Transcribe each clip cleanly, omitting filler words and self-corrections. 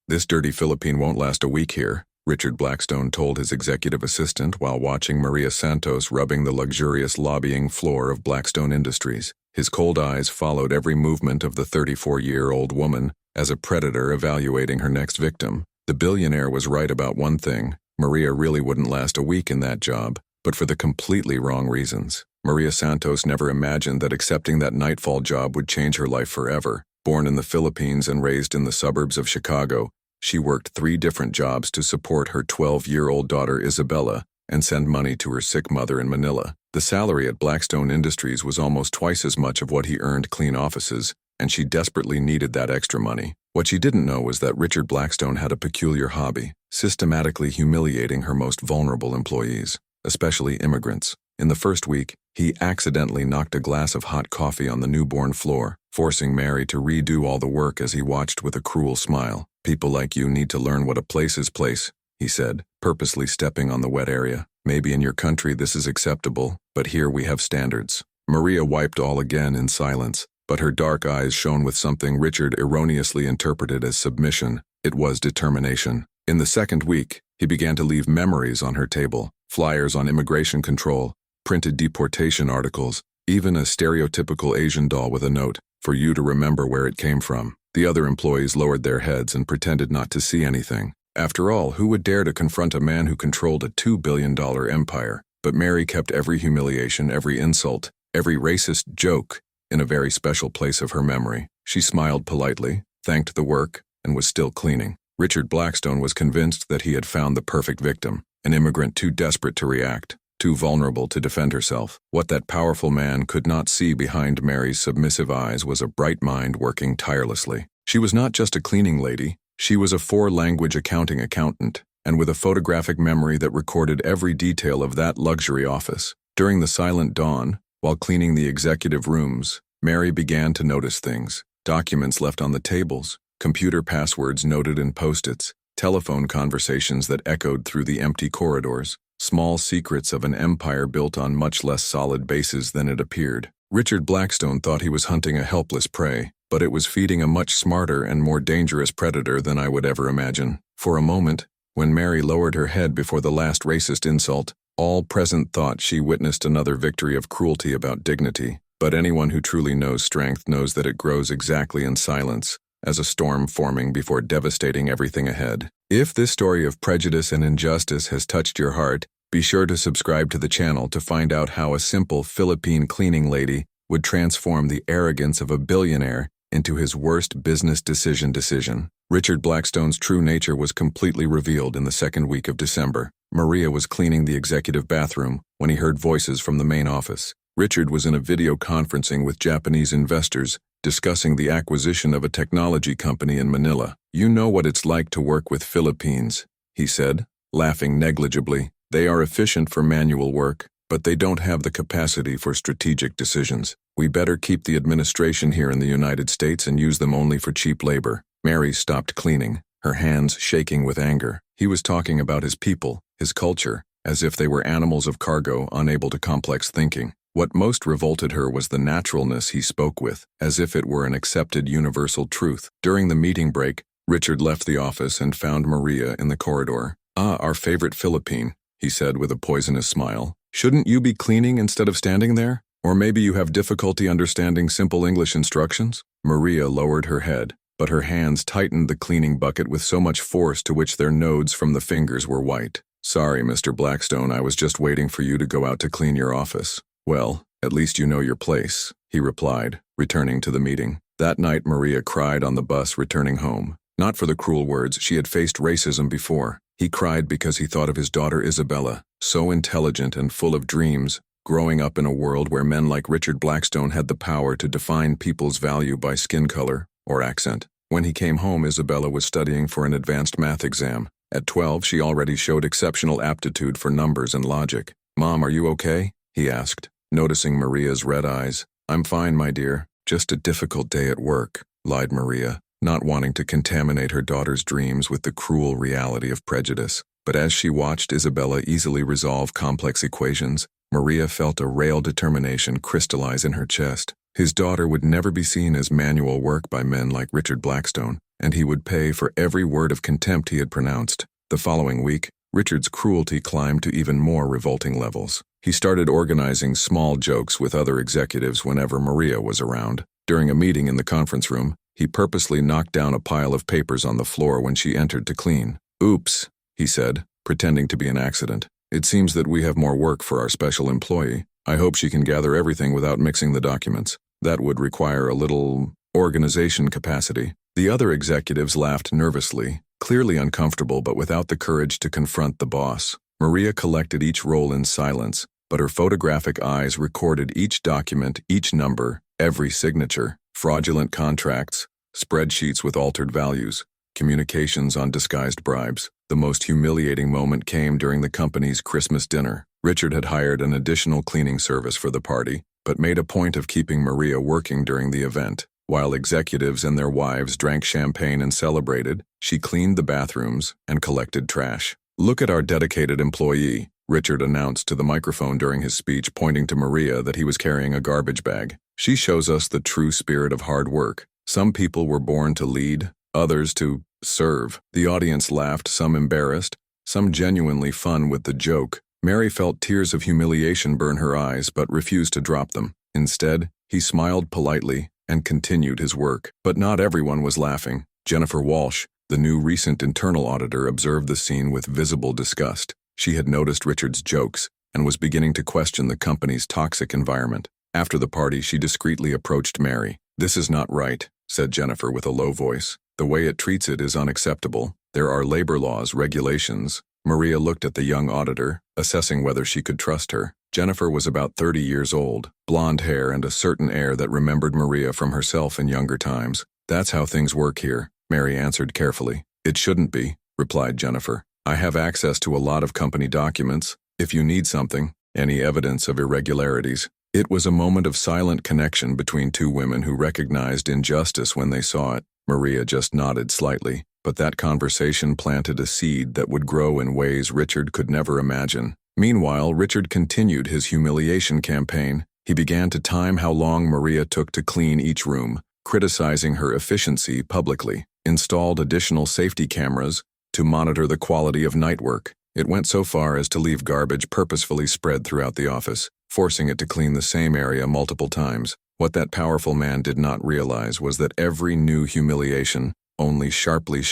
"This dirty Philippine won't last a week here," Richard Blackstone told his executive assistant while watching Maria Santos rubbing the luxurious lobbying floor of Blackstone Industries. His cold eyes followed every movement of the 34-year-old woman as a predator evaluating her next victim. The billionaire was right about one thing: Maria really wouldn't last a week in that job, but for the completely wrong reasons. Maria Santos never imagined that accepting that nightfall job would change her life forever. Born in the Philippines and raised in the suburbs of Chicago, she worked 3 different jobs to support her 12-year-old daughter Isabella and send money to her sick mother in Manila. The salary at Blackstone Industries was almost twice as much of what he earned clean offices, and she desperately needed that extra money. What she didn't know was that Richard Blackstone had a peculiar hobby: systematically humiliating her most vulnerable employees, especially immigrants. In the first week, he accidentally knocked a glass of hot coffee on the newborn floor, forcing Mary to redo all the work as he watched with a cruel smile. "People like you need to learn what a place is place," he said, purposely stepping on the wet area. "Maybe in your country this is acceptable, but here we have standards." Maria wiped all again in silence, but her dark eyes shone with something Richard erroneously interpreted as submission. It was determination. In the second week, he began to leave memories on her table: flyers on immigration control, printed deportation articles, even a stereotypical Asian doll with a note, "For you to remember where it came from." The other employees lowered their heads and pretended not to see anything. After all, who would dare to confront a man who controlled a $2 billion empire? But Mary kept every humiliation, every insult, every racist joke in a very special place of her memory. She smiled politely, thanked the work, and was still cleaning. Richard Blackstone was convinced that he had found the perfect victim, an immigrant too desperate to react, too vulnerable to defend herself. What that powerful man could not see behind Mary's submissive eyes was a bright mind working tirelessly. She was not just a cleaning lady, she was a 4-language accounting accountant, and with a photographic memory that recorded every detail of that luxury office. During the silent dawn, while cleaning the executive rooms, Mary began to notice things: documents left on the tables, computer passwords noted in post-its, telephone conversations that echoed through the empty corridors, small secrets of an empire built on much less solid bases than it appeared. Richard Blackstone thought he was hunting a helpless prey, but it was feeding a much smarter and more dangerous predator than I would ever imagine. For a moment, when Mary lowered her head before the last racist insult, all present thought she witnessed another victory of cruelty about dignity. But anyone who truly knows strength knows that it grows exactly in silence, as a storm forming before devastating everything ahead. If this story of prejudice and injustice has touched your heart, be sure to subscribe to the channel to find out how a simple Philippine cleaning lady would transform the arrogance of a billionaire into his worst business decision. Richard Blackstone's true nature was completely revealed in the second week of December. Maria was cleaning the executive bathroom when he heard voices from the main office. Richard was in a video conferencing with Japanese investors, discussing the acquisition of a technology company in Manila. "You know what it's like to work with Philippines," he said, laughing negligibly. "They are efficient for manual work, but they don't have the capacity for strategic decisions. We better keep the administration here in the United States and use them only for cheap labor." Mary stopped cleaning, her hands shaking with anger. He was talking about his people, his culture, as if they were animals of cargo unable to complex thinking. What most revolted her was the naturalness he spoke with, as if it were an accepted universal truth. During the meeting break, Richard left the office and found Maria in the corridor. "Ah, our favorite Philippine," he said with a poisonous smile. "Shouldn't you be cleaning instead of standing there? Or maybe you have difficulty understanding simple English instructions?" Maria lowered her head, but her hands tightened the cleaning bucket with so much force to which their nodes from the fingers were white. "Sorry, Mr. Blackstone, I was just waiting for you to go out to clean your office." "Well, at least you know your place," he replied, returning to the meeting. That night Maria cried on the bus returning home. Not for the cruel words, she had faced racism before. He cried because he thought of his daughter Isabella, so intelligent and full of dreams, growing up in a world where men like Richard Blackstone had the power to define people's value by skin color or accent. When he came home, Isabella was studying for an advanced math exam. At 12, she already showed exceptional aptitude for numbers and logic. "Mom, are you okay?" he asked, noticing Maria's red eyes. "I'm fine, my dear. Just a difficult day at work," lied Maria, not wanting to contaminate her daughter's dreams with the cruel reality of prejudice. But as she watched Isabella easily resolve complex equations, Maria felt a rail determination crystallize in her chest. His daughter would never be seen as manual work by men like Richard Blackstone. and he would pay for every word of contempt he had pronounced. The following week, Richard's cruelty climbed to even more revolting levels. He started organizing small jokes with other executives whenever Maria was around. During a meeting in the conference room, he purposely knocked down a pile of papers on the floor when she entered to clean. "Oops," he said, pretending to be an accident. "It seems that we have more work for our special employee. I hope she can gather everything without mixing the documents. That would require a little organization capacity." The other executives laughed nervously, clearly uncomfortable but without the courage to confront the boss. Maria collected each roll in silence, but her photographic eyes recorded each document, each number, every signature, fraudulent contracts, spreadsheets with altered values, communications on disguised bribes. The most humiliating moment came during the company's Christmas dinner. Richard had hired an additional cleaning service for the party, but made a point of keeping Maria working during the event. While executives and their wives drank champagne and celebrated, she cleaned the bathrooms and collected trash. "Look at our dedicated employee," Richard announced to the microphone during his speech, pointing to Maria that he was carrying a garbage bag. "She shows us the true spirit of hard work. Some people were born to lead, others to serve." The audience laughed, some embarrassed, some genuinely fun with the joke. Mary felt tears of humiliation burn her eyes but refused to drop them. Instead, he smiled politely and continued his work. But not everyone was laughing. Jennifer Walsh, the new recent internal auditor, observed the scene with visible disgust. She had noticed Richard's jokes and was beginning to question the company's toxic environment. After the party, she discreetly approached Mary. "This is not right," said Jennifer with a low voice. "The way it treats it is unacceptable. There are labor laws, regulations." Maria looked at the young auditor, assessing whether she could trust her. Jennifer was about 30 years old, blonde hair and a certain air that remembered Maria from herself in younger times. "That's how things work here," Mary answered carefully. "It shouldn't be," replied Jennifer. "I have access to a lot of company documents. If you need something, any evidence of irregularities." It was a moment of silent connection between two women who recognized injustice when they saw it. Maria just nodded slightly, but that conversation planted a seed that would grow in ways Richard could never imagine. Meanwhile, Richard continued his humiliation campaign. He began to time how long Maria took to clean each room, criticizing her efficiency publicly, installed additional safety cameras to monitor the quality of night work. It went so far as to leave garbage purposefully spread throughout the office, forcing it to clean the same area multiple times. What that powerful man did not realize was that every new humiliation, only sharply,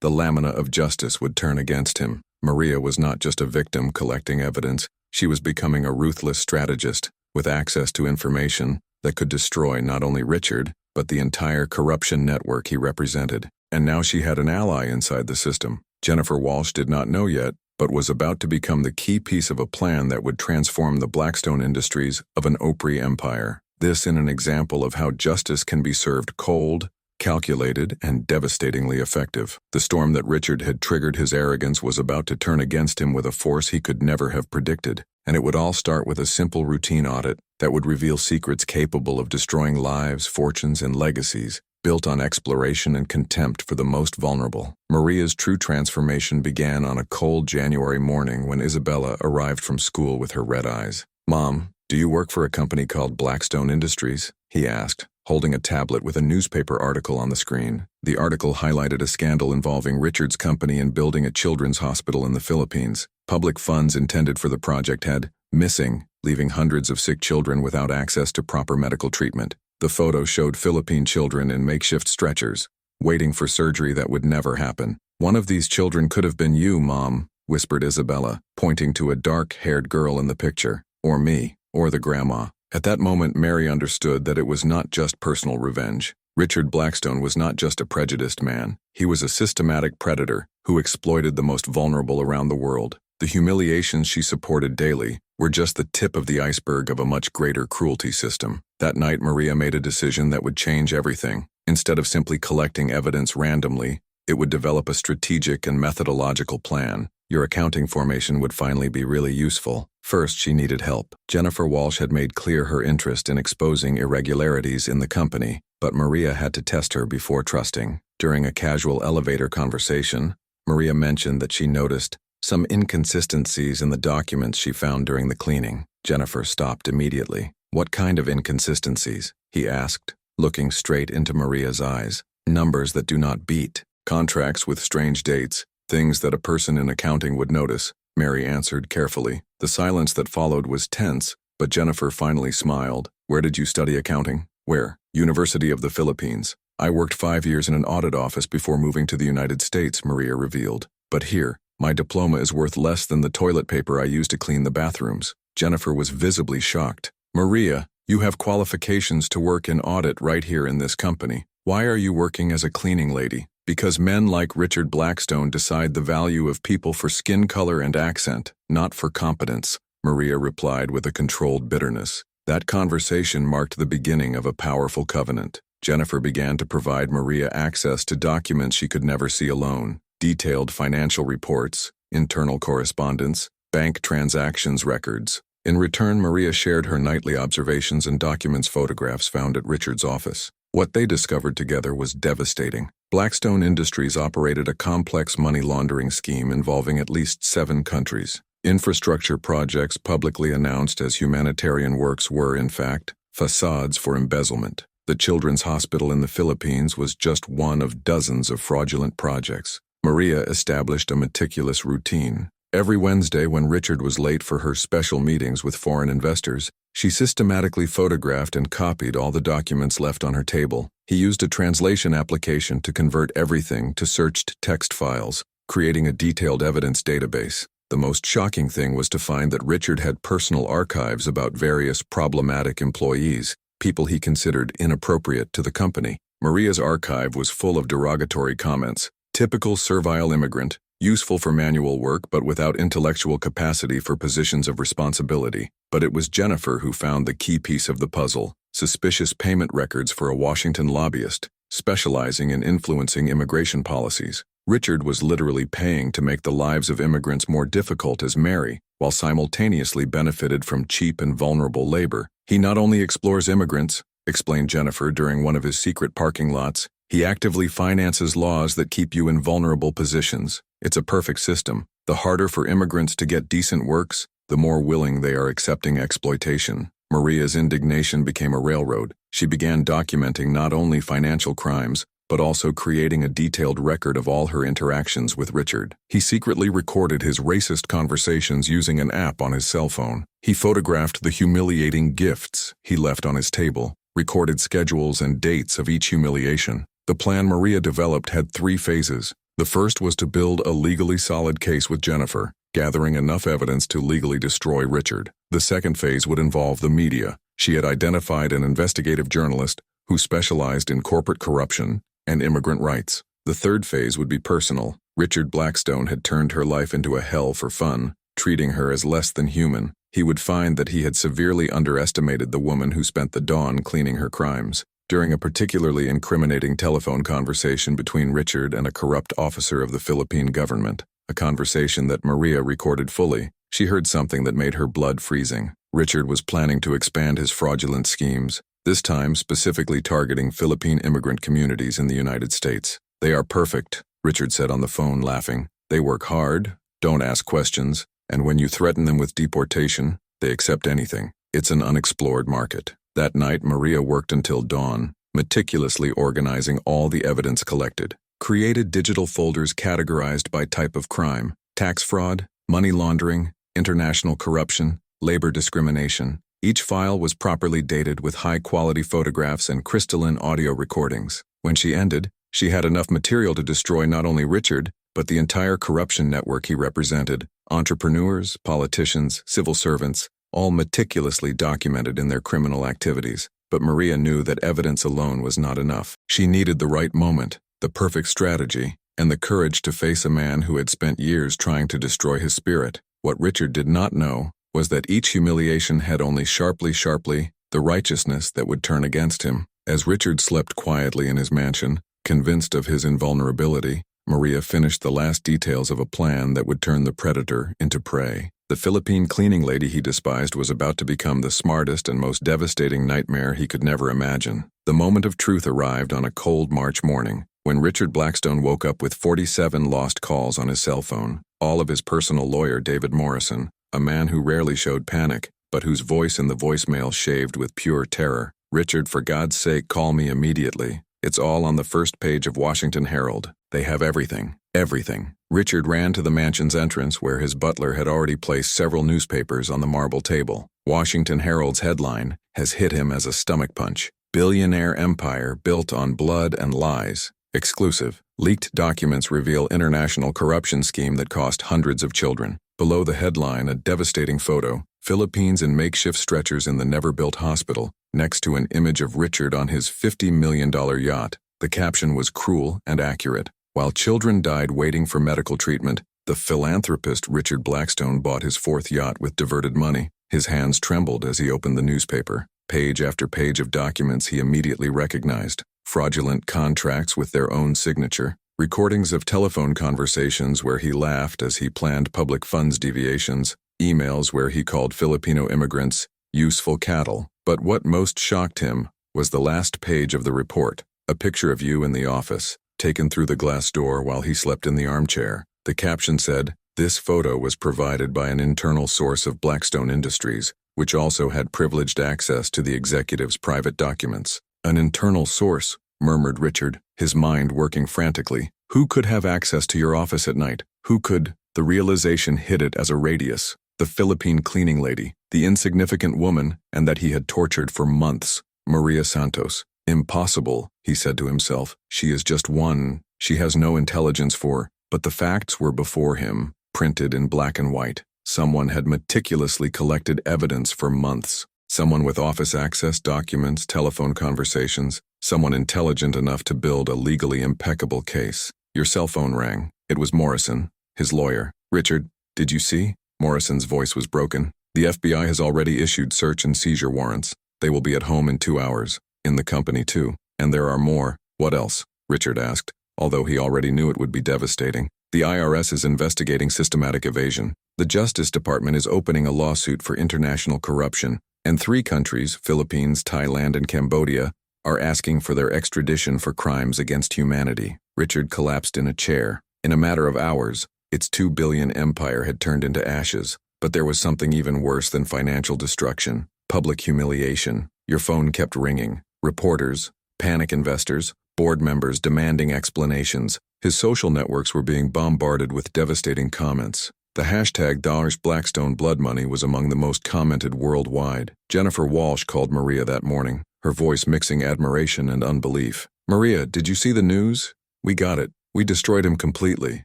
the lamina of justice would turn against him. Maria was not just a victim collecting evidence, she was becoming a ruthless strategist with access to information that could destroy not only Richard, but the entire corruption network he represented. And now she had an ally inside the system. Jennifer Walsh did not know yet, but was about to become the key piece of a plan that would transform the Blackstone Industries of an Opry empire. This in an example of how justice can be served cold, calculated, and devastatingly effective. The storm that Richard had triggered his arrogance was about to turn against him with a force he could never have predicted, and it would all start with a simple routine audit that would reveal secrets capable of destroying lives, fortunes, and legacies, built on exploration and contempt for the most vulnerable. Maria's true transformation began on a cold January morning when Isabella arrived from school with her red eyes. "Mom, do you work for a company called Blackstone Industries?" he asked, holding a tablet with a newspaper article on the screen. The article highlighted a scandal involving Richard's company in building a children's hospital in the Philippines. Public funds intended for the project had missing, leaving hundreds of sick children without access to proper medical treatment. The photo showed Philippine children in makeshift stretchers, waiting for surgery that would never happen. "One of these children could have been you, Mom," whispered Isabella, pointing to a dark-haired girl in the picture. "Or me, or the grandma." At that moment, Mary understood that it was not just personal revenge. Richard Blackstone was not just a prejudiced man. He was a systematic predator who exploited the most vulnerable around the world. The humiliations she supported daily were just the tip of the iceberg of a much greater cruelty system. That night, Maria made a decision that would change everything. Instead of simply collecting evidence randomly, it would develop a strategic and methodological plan. Your accounting formation would finally be really useful. First, she needed help. Jennifer Walsh had made clear her interest in exposing irregularities in the company, but Maria had to test her before trusting. During a casual elevator conversation, Maria mentioned that she noticed some inconsistencies in the documents she found during the cleaning. Jennifer stopped immediately. "What kind of inconsistencies?" he asked, looking straight into Maria's eyes. Numbers that do not beat. Contracts with strange dates. Things that a person in accounting would notice. Mary answered carefully. The silence that followed was tense, but Jennifer finally smiled. Where did you study accounting? Where? University of the Philippines. I worked 5 years in an audit office before moving to the United States, Maria revealed. But here, my diploma is worth less than the toilet paper I use to clean the bathrooms. Jennifer was visibly shocked. Maria, you have qualifications to work in audit right here in this company. Why are you working as a cleaning lady? Because men like Richard Blackstone decide the value of people for skin color and accent, not for competence, Maria replied with a controlled bitterness. That conversation marked the beginning of a powerful covenant. Jennifer began to provide Maria access to documents she could never see alone. Detailed financial reports, internal correspondence, bank transactions records. In return, Maria shared her nightly observations and documents photographs found at Richard's office. What they discovered together was devastating. Blackstone Industries operated a complex money laundering scheme involving at least 7 countries. Infrastructure projects publicly announced as humanitarian works were, in fact, facades for embezzlement. The Children's Hospital in the Philippines was just one of dozens of fraudulent projects. Maria established a meticulous routine. Every Wednesday, when Richard was late for her special meetings with foreign investors, she systematically photographed and copied all the documents left on her table. He used a translation application to convert everything to searched text files, creating a detailed evidence database. The most shocking thing was to find that Richard had personal archives about various problematic employees, people he considered inappropriate to the company. Maria's archive was full of derogatory comments. Typical servile immigrant, useful for manual work but without intellectual capacity for positions of responsibility. But it was Jennifer who found the key piece of the puzzle: suspicious payment records for a Washington lobbyist, specializing in influencing immigration policies. Richard was literally paying to make the lives of immigrants more difficult as Mary, while simultaneously benefited from cheap and vulnerable labor. He not only explores immigrants, explained Jennifer during one of his secret parking lots, he actively finances laws that keep you in vulnerable positions. It's a perfect system. The harder for immigrants to get decent works, the more willing they are accepting exploitation. Maria's indignation became a railroad. She began documenting not only financial crimes, but also creating a detailed record of all her interactions with Richard. He secretly recorded his racist conversations using an app on his cell phone. He photographed the humiliating gifts he left on his table, recorded schedules and dates of each humiliation. The plan Maria developed had 3 phases. The first was to build a legally solid case with Jennifer, gathering enough evidence to legally destroy Richard. The second phase would involve the media. She had identified an investigative journalist who specialized in corporate corruption and immigrant rights. The third phase would be personal. Richard Blackstone had turned her life into a hell for fun, treating her as less than human. He would find that he had severely underestimated the woman who spent the dawn cleaning her crimes. During a particularly incriminating telephone conversation between Richard and a corrupt officer of the Philippine government, a conversation that Maria recorded fully, she heard something that made her blood freezing. Richard was planning to expand his fraudulent schemes, this time specifically targeting Philippine immigrant communities in the United States. They are perfect, Richard said on the phone, laughing. They work hard, don't ask questions, and when you threaten them with deportation, they accept anything. It's an unexplored market. That night, Maria worked until dawn, meticulously organizing all the evidence collected. Created digital folders categorized by type of crime: tax fraud, money laundering, international corruption, labor discrimination. Each file was properly dated with high-quality photographs and crystalline audio recordings. When she ended, she had enough material to destroy not only Richard, but the entire corruption network he represented. Entrepreneurs, politicians, civil servants, all meticulously documented in their criminal activities. But Maria knew that evidence alone was not enough. She needed the right moment, the perfect strategy, and the courage to face a man who had spent years trying to destroy his spirit. What Richard did not know was that each humiliation had only sharply the righteousness that would turn against him. As Richard slept quietly in his mansion, convinced of his invulnerability, Maria finished the last details of a plan that would turn the predator into prey. The Philippine cleaning lady he despised was about to become the smartest and most devastating nightmare he could never imagine. The moment of truth arrived on a cold March morning, when Richard Blackstone woke up with 47 lost calls on his cell phone, all of his personal lawyer David Morrison, a man who rarely showed panic, but whose voice in the voicemail shaved with pure terror. "Richard, for God's sake, call me immediately. It's all on the first page of Washington Herald. They have everything. Everything. Richard ran to the mansion's entrance where his butler had already placed several newspapers on the marble table. Washington Herald's headline has hit him as a stomach punch. Billionaire empire built on blood and lies. Exclusive. Leaked documents reveal international corruption scheme that cost hundreds of children. Below the headline, a devastating photo. Philippines in makeshift stretchers in the never-built hospital, next to an image of Richard on his $50 million yacht. The caption was cruel and accurate. While children died waiting for medical treatment, the philanthropist Richard Blackstone bought his fourth yacht with diverted money. His hands trembled as he opened the newspaper. Page after page of documents he immediately recognized. Fraudulent contracts with their own signature. Recordings of telephone conversations where he laughed as he planned public funds deviations. Emails where he called Filipino immigrants useful cattle. But what most shocked him was the last page of the report. A picture of you in the office, taken through the glass door while he slept in the armchair. The caption said, "This photo was provided by an internal source of Blackstone Industries, which also had privileged access to the executive's private documents." An internal source, murmured Richard, his mind working frantically. Who could have access to your office at night? Who could? The realization hit it as a radius. The Philippine cleaning lady, the insignificant woman, and that he had tortured for months. Maria Santos. Impossible, he said to himself. She is just one. She has no intelligence for. But the facts were before him, printed in black and white. Someone had meticulously collected evidence for months. Someone with office access, documents, telephone conversations. Someone intelligent enough to build a legally impeccable case. Your cell phone rang. It was Morrison, his lawyer. "Richard, did you see?" Morrison's voice was broken. "The FBI has already issued search and seizure warrants. They will be at home in 2 hours. In the company, too. And there are more." "What else?" Richard asked, although he already knew it would be devastating. "The IRS is investigating systematic evasion. The Justice Department is opening a lawsuit for international corruption, and 3 countries, Philippines, Thailand, and Cambodia, are asking for their extradition for crimes against humanity." Richard collapsed in a chair. In a matter of hours, its $2 billion empire had turned into ashes. But there was something even worse than financial destruction. Public humiliation. Your phone kept ringing. Reporters, panic investors, board members demanding explanations. His social networks were being bombarded with devastating comments. The hashtag $Blackstone blood money was among the most commented worldwide. Jennifer Walsh called Maria that morning, her voice mixing admiration and unbelief. "Maria, did you see the news? We got it. We destroyed him completely."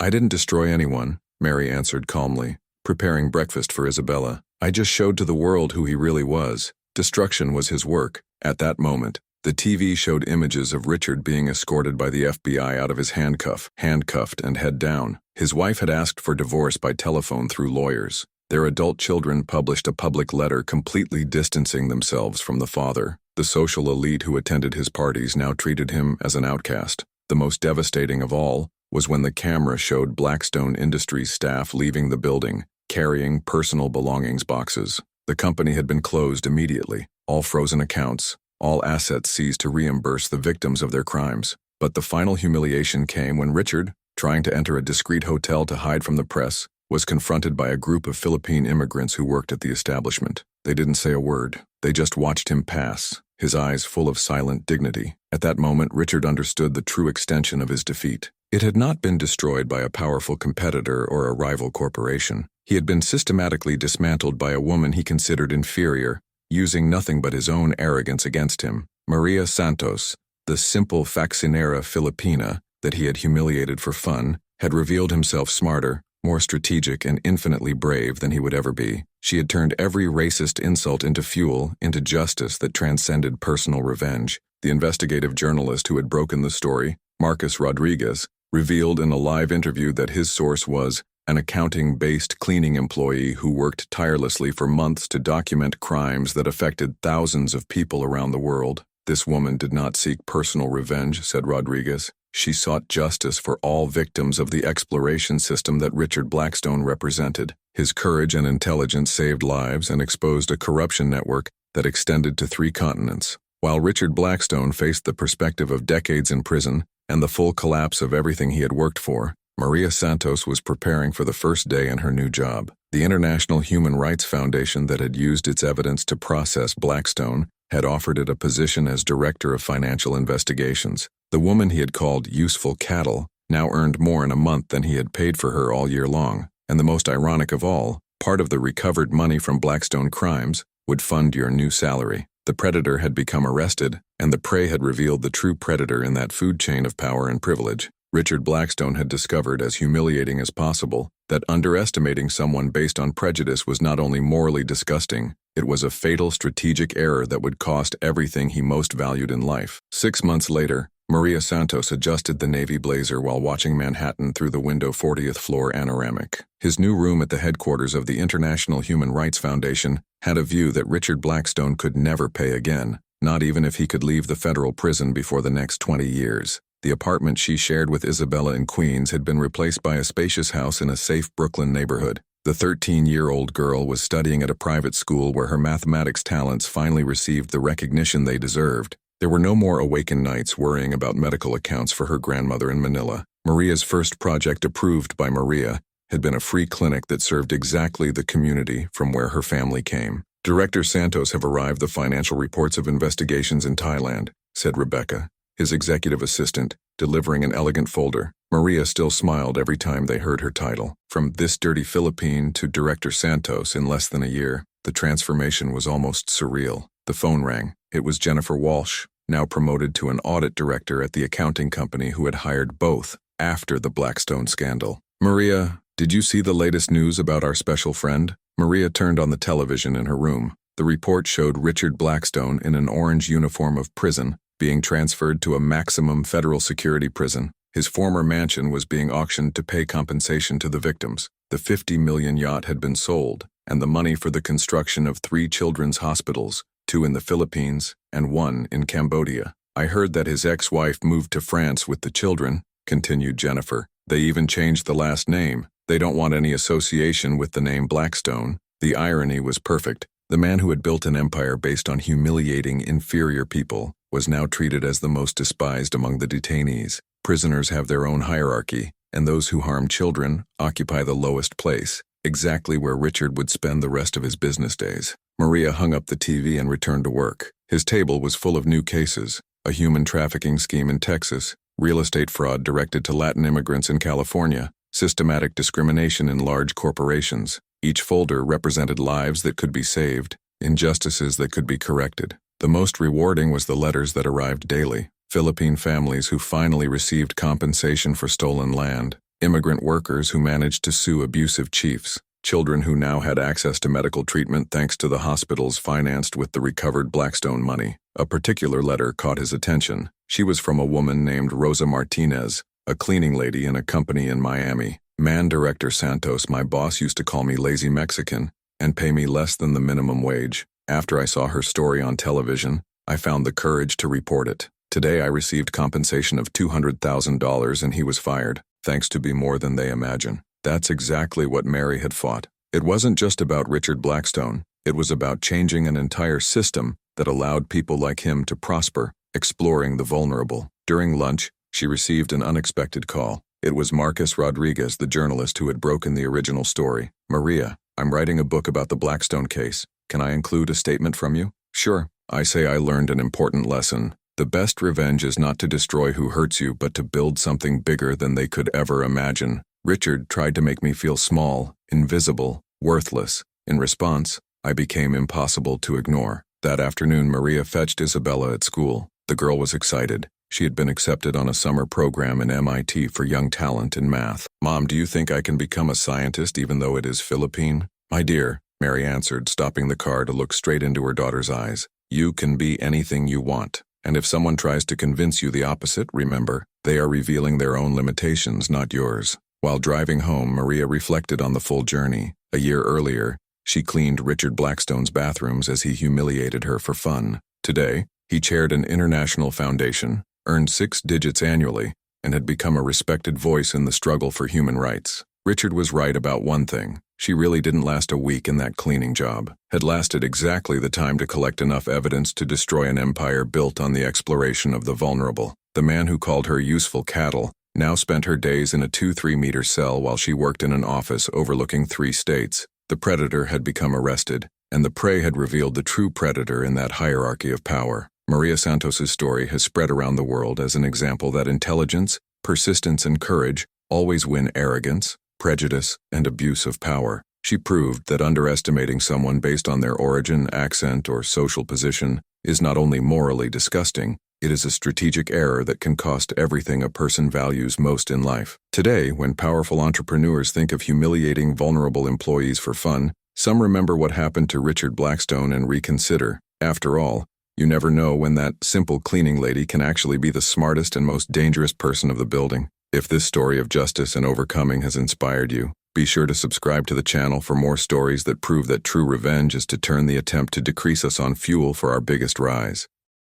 "I didn't destroy anyone," Mary answered calmly, preparing breakfast for Isabella. "I just showed to the world who he really was. Destruction was his work." At that moment, the TV showed images of Richard being escorted by the FBI out of his handcuffed and head down. His wife had asked for divorce by telephone through lawyers. Their adult children published a public letter completely distancing themselves from the father. The social elite who attended his parties now treated him as an outcast. The most devastating of all was when the camera showed Blackstone Industries staff leaving the building, carrying personal belongings boxes. The company had been closed immediately, all frozen accounts, all assets seized to reimburse the victims of their crimes. But the final humiliation came when Richard, trying to enter a discreet hotel to hide from the press, was confronted by a group of Philippine immigrants who worked at the establishment. They didn't say a word. They just watched him pass, his eyes full of silent dignity. At that moment, Richard understood the true extension of his defeat. It had not been destroyed by a powerful competitor or a rival corporation. He had been systematically dismantled by a woman he considered inferior, using nothing but his own arrogance against him. Maria Santos, the simple fictional Filipina that he had humiliated for fun, had revealed himself smarter, more strategic, and infinitely brave than he would ever be. She had turned every racist insult into fuel, into justice that transcended personal revenge. The investigative journalist who had broken the story, Marcus Rodriguez, revealed in a live interview that his source was an accounting-based cleaning employee who worked tirelessly for months to document crimes that affected thousands of people around the world. "This woman did not seek personal revenge," said Rodriguez. "She sought justice for all victims of the exploration system that Richard Blackstone represented." His courage and intelligence saved lives and exposed a corruption network that extended to 3 continents. While Richard Blackstone faced the perspective of decades in prison and the full collapse of everything he had worked for, Maria Santos was preparing for the first day in her new job. The International Human Rights Foundation that had used its evidence to process Blackstone had offered it a position as director of financial investigations. The woman he had called useful cattle now earned more in a month than he had paid for her all year long, and the most ironic of all, part of the recovered money from Blackstone crimes would fund your new salary. The predator had become arrested, and the prey had revealed the true predator in that food chain of power and privilege. Richard Blackstone had discovered, as humiliating as possible, that underestimating someone based on prejudice was not only morally disgusting, it was a fatal strategic error that would cost everything he most valued in life. 6 months later, Maria Santos adjusted the navy blazer while watching Manhattan through the window 40th floor panoramic. His new room at the headquarters of the International Human Rights Foundation had a view that Richard Blackstone could never pay again, not even if he could leave the federal prison before the next 20 years. The apartment she shared with Isabella in Queens had been replaced by a spacious house in a safe Brooklyn neighborhood. The 13-year-old girl was studying at a private school where her mathematics talents finally received the recognition they deserved. There were no more awakened nights worrying about medical accounts for her grandmother in Manila. Maria's first project, approved by Maria, had been a free clinic that served exactly the community from where her family came. Director Santos have arrived the financial reports of investigations in Thailand, said Rebecca, his executive assistant, delivering an elegant folder. Maria still smiled every time they heard her title. From this dirty Philippine to Director Santos in less than a year, the transformation was almost surreal. The phone rang. It was Jennifer Walsh, now promoted to an audit director at the accounting company who had hired both after the Blackstone scandal. "Maria, did you see the latest news about our special friend?" Maria turned on the television in her room. The report showed Richard Blackstone in an orange uniform of prison, being transferred to a maximum federal security prison. His former mansion was being auctioned to pay compensation to the victims. The $50 million yacht had been sold, and the money for the construction of 3 children's hospitals, 2 in the Philippines and 1 in Cambodia. "I heard that his ex-wife moved to France with the children," continued Jennifer. "They even changed the last name. They don't want any association with the name Blackstone." The irony was perfect. The man who had built an empire based on humiliating inferior people was now treated as the most despised among the detainees. Prisoners have their own hierarchy, and those who harm children occupy the lowest place, exactly where Richard would spend the rest of his business days. Maria hung up the TV and returned to work. His table was full of new cases: a human trafficking scheme in Texas, real estate fraud directed to Latin immigrants in California, systematic discrimination in large corporations. Each folder represented lives that could be saved, injustices that could be corrected. The most rewarding was the letters that arrived daily. Philippine families who finally received compensation for stolen land, immigrant workers who managed to sue abusive chiefs, children who now had access to medical treatment thanks to the hospitals financed with the recovered Blackstone money. A particular letter caught his attention. She was from a woman named Rosa Martinez, a cleaning lady in a company in Miami. "Man, Director Santos, my boss used to call me lazy Mexican and pay me less than the minimum wage. After I saw her story on television, I found the courage to report it. Today I received compensation of $200,000 and he was fired, thanks to be more than they imagine." That's exactly what Mary had fought. It wasn't just about Richard Blackstone. It was about changing an entire system that allowed people like him to prosper, exploring the vulnerable. During lunch, she received an unexpected call. It was Marcus Rodriguez, the journalist who had broken the original story. "Maria, I'm writing a book about the Blackstone case. Can I include a statement from you?" "Sure. I say I learned an important lesson. The best revenge is not to destroy who hurts you, but to build something bigger than they could ever imagine. Richard tried to make me feel small, invisible, worthless. In response, I became impossible to ignore." That afternoon, Maria fetched Isabella at school. The girl was excited. She had been accepted on a summer program in MIT for young talent in math. "Mom, do you think I can become a scientist even though it is Philippine?" "My dear," Mary answered, stopping the car to look straight into her daughter's eyes, "you can be anything you want. And if someone tries to convince you the opposite, remember, they are revealing their own limitations, not yours." While driving home, Maria reflected on the full journey. A year earlier, she cleaned Richard Blackstone's bathrooms as he humiliated her for fun. Today, he chaired an international foundation, earned 6 digits annually, and had become a respected voice in the struggle for human rights. Richard was right about one thing. She really didn't last a week in that cleaning job. Had lasted exactly the time to collect enough evidence to destroy an empire built on the exploration of the vulnerable. The man who called her useful cattle now spent her days in a 2-3-meter cell while she worked in an office overlooking 3 states. The predator had become arrested, and the prey had revealed the true predator in that hierarchy of power. Maria Santos's story has spread around the world as an example that intelligence, persistence, and courage always win arrogance, prejudice, and abuse of power. She proved that underestimating someone based on their origin, accent, or social position is not only morally disgusting, it is a strategic error that can cost everything a person values most in life. Today, when powerful entrepreneurs think of humiliating vulnerable employees for fun, some remember what happened to Richard Blackstone and reconsider. After all, you never know when that simple cleaning lady can actually be the smartest and most dangerous person of the building. If this story of justice and overcoming has inspired you, be sure to subscribe to the channel for more stories that prove that true revenge is to turn the attempt to decrease us on fuel for our biggest rise.